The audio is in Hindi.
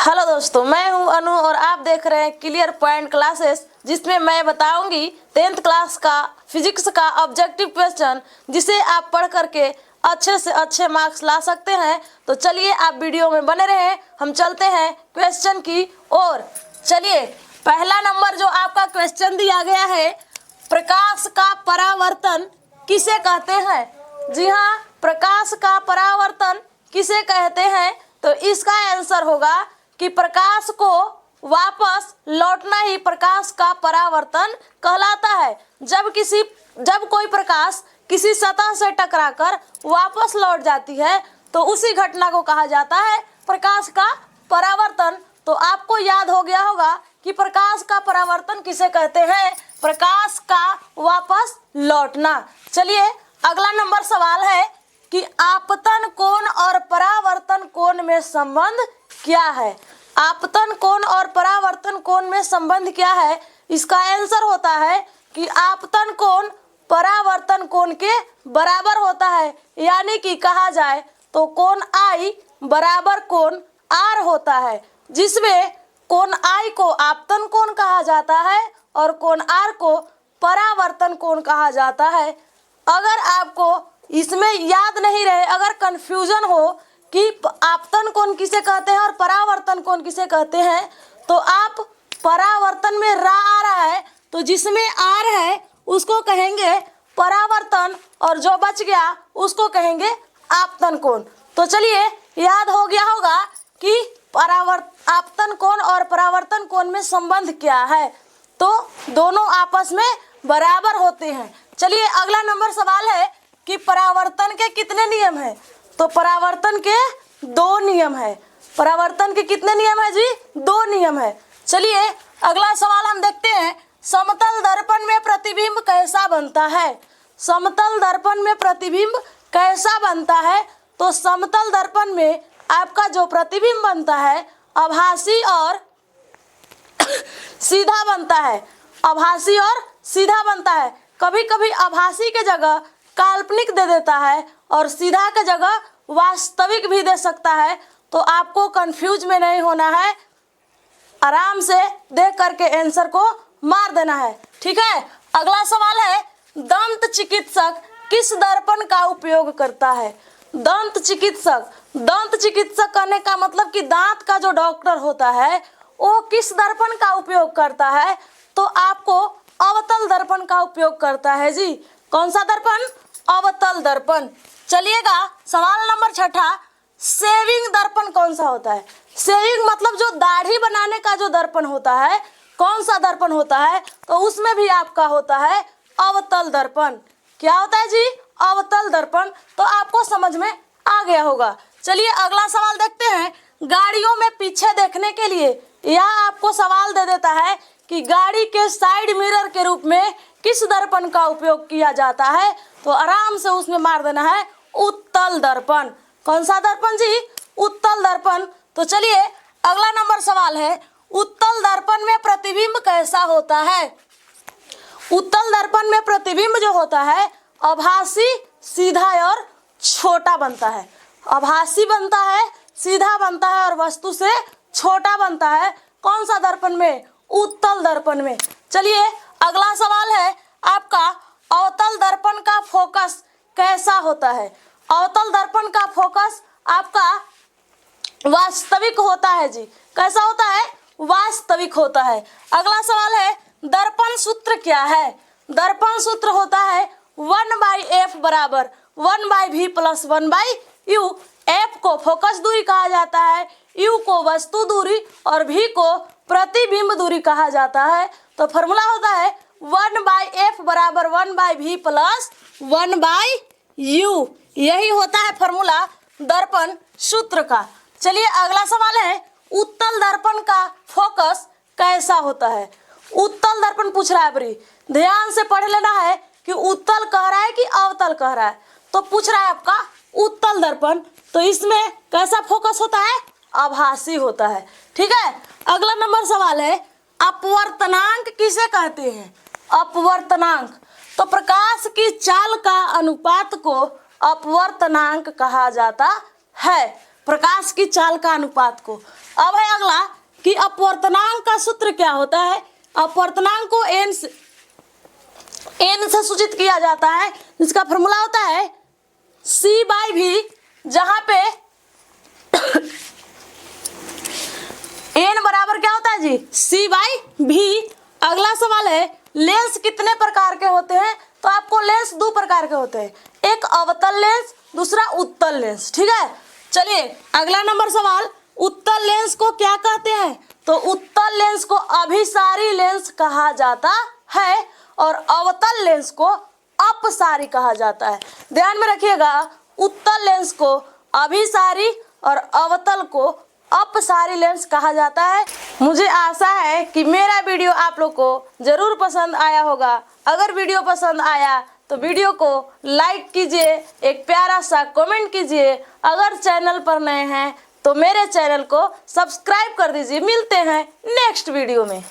हेलो दोस्तों, मैं हूं अनु और आप देख रहे हैं क्लियर पॉइंट क्लासेस, जिसमें मैं बताऊंगी 10th क्लास का फिजिक्स का ऑब्जेक्टिव क्वेश्चन, जिसे आप पढ़ करके अच्छे से अच्छे मार्क्स ला सकते हैं। तो चलिए आप वीडियो में बने रहें, हम चलते हैं क्वेश्चन की ओर। चलिए, पहला नंबर जो आपका क्वेश्चन दिया गया है, प्रकाश का परावर्तन किसे कहते हैं? जी हाँ, प्रकाश का परावर्तन किसे कहते हैं? तो इसका आंसर होगा कि प्रकाश को वापस लौटना ही प्रकाश का परावर्तन कहलाता है। जब कोई प्रकाश किसी सतह से टकराकर वापस लौट जाती है तो उसी घटना को कहा जाता है प्रकाश का परावर्तन। तो आपको याद हो गया होगा कि प्रकाश का परावर्तन किसे कहते हैं? प्रकाश का वापस लौटना। चलिए, अगला नंबर सवाल है कि आपतन कोण और परावर्तन कोण में संबंध क्या है? आपतन कोण और परावर्तन कोण में संबंध क्या है? इसका आंसर होता है कि आपतन कोण परावर्तन कोण के बराबर होता है, यानी कि कहा जाए तो कोण I बराबर कोण R होता है, जिसमें कोण I को आपतन कोण कहा जाता है और कोण R को परावर्तन कोण कहा जाता है। अगर आपको इसमें याद नहीं रहे, अगर कंफ्यूजन हो कि आपतन कोण किसे कहते हैं और परावर्तन कोण किसे कहते हैं, तो आप परावर्तन में रा आ रहा है तो जिसमें आर है उसको कहेंगे परावर्तन और जो बच गया उसको कहेंगे आपतन कोण। तो चलिए, याद हो गया होगा कि आपतन कोण और परावर्तन कोण में संबंध क्या है। तो दोनों आपस में बराबर होते हैं। चलिए, अगला नंबर सवाल है कि परावर्तन के कितने नियम हैं? तो परावर्तन के 2 नियम है। परावर्तन के कितने नियम है जी? 2 नियम है। चलिए, अगला सवाल हम देखते हैं, समतल दर्पण में प्रतिबिंब कैसा बनता है? समतल दर्पण में प्रतिबिंब कैसा बनता है? तो समतल दर्पण में आपका जो प्रतिबिंब बनता है आभासी और सीधा बनता है। आभासी और सीधा बनता है। कभी कभी आभासी के जगह काल्पनिक दे देता है और सीधा के जगह वास्तविक भी दे सकता है। तो आपको कंफ्यूज में नहीं होना है, आराम से देख करके आंसर को मार देना है। ठीक है, अगला सवाल है, दंत चिकित्सक किस दर्पण का उपयोग करता है? दंत चिकित्सक कहने का मतलब कि दांत का जो डॉक्टर होता है वो किस दर्पण का उपयोग करता है? तो आपको अवतल दर्पण का उपयोग करता है जी। कौन सा दर्पण? अवतल दर्पण। चलिएगा, सवाल नंबर 6, शेविंग दर्पण कौन सा होता है? शेविंग मतलब जो दाढ़ी बनाने का जो दर्पण होता है, कौन सा दर्पण होता है? तो उसमें भी आपका होता है अवतल दर्पण। क्या होता है जी? अवतल दर्पण। तो आपको समझ में आ गया होगा। चलिए, अगला सवाल देखते हैं, गाड़ियों में पीछे देखने के लिए यह आपको सवाल दे देता है कि गाड़ी के साइड मिरर के रूप में किस दर्पण का उपयोग किया जाता है? तो आराम से उसमें मार देना है उत्तल दर्पण। कौन सा दर्पण जी? उत्तल दर्पण। तो चलिए, अगला नंबर सवाल है, उत्तल दर्पण में प्रतिबिंब कैसा होता है? उत्तल दर्पण में प्रतिबिंब जो होता है आभासी, सीधा और छोटा बनता है। आभासी बनता है, सीधा बनता है और वस्तु से छोटा बनता है। कौन सा दर्पण में? उत्तल दर्पण में। चलिए, अगला सवाल है आपका, अवतल दर्पण का फोकस कैसा होता है? अवतल दर्पण का फोकस आपका वास्तविक होता है जी। कैसा होता है? वास्तविक होता है। अगला सवाल है, दर्पण सूत्र क्या है? दर्पण सूत्र होता है 1/f बराबर 1/v प्लस 1/u। f को फोकस दूरी कहा जाता है, u को वस्तु दूरी और v को प्रतिबिंब दूरी कहा जाता है। तो फॉर्मूला होता है 1/f बराबर 1/v प्लस 1/u। यही होता है फॉर्मूला दर्पण सूत्र का। चलिए, अगला सवाल है, उत्तल दर्पण का फोकस कैसा होता है? उत्तल दर्पण पूछ रहा है, बड़ी ध्यान से पढ़ लेना है कि उत्तल कह रहा है कि अवतल कह रहा है। तो पूछ रहा है आपका उत्तल दर्पण, तो इसमें कैसा फोकस होता है? आभासी होता है। ठीक है, अगला नंबर सवाल है, अपवर्तनांक किसे कहते हैं? अपवर्तनांक, तो प्रकाश की चाल का अनुपात को अपवर्तनांक कहा जाता है। प्रकाश की चाल का अनुपात को। अब है अगला कि अपवर्तनांक का सूत्र क्या होता है। अपवर्तनांक को n से सूचित किया जाता है, जिसका फॉर्मूला होता है c/v, जहां पे n बराबर क्या होता है जी, c/v। अगला सवाल है लेंस कितने प्रकार के होते हैं, तो आपको लेंस दो प्रकार के होते हैं, एक अवतल लेंस, दूसरा उत्तल लेंस। ठीक है, चलिए अगला नंबर सवाल, उत्तल लेंस को क्या कहते हैं, तो उत्तल लेंस को अभिसारी लेंस कहा जाता है और अवतल लेंस को अपसारी कहा जाता है। ध्यान में रखिएगा, उत्तल लेंस को अभिसारी और अवतल को अपसारी लेंस कहा जाता है। मुझे आशा है कि मेरा वीडियो आप लोग को जरूर पसंद आया होगा। अगर वीडियो पसंद आया तो वीडियो को लाइक कीजिए, एक प्यारा सा कमेंट कीजिए। अगर चैनल पर नए हैं तो मेरे चैनल को सब्सक्राइब कर दीजिए। मिलते हैं नेक्स्ट वीडियो में।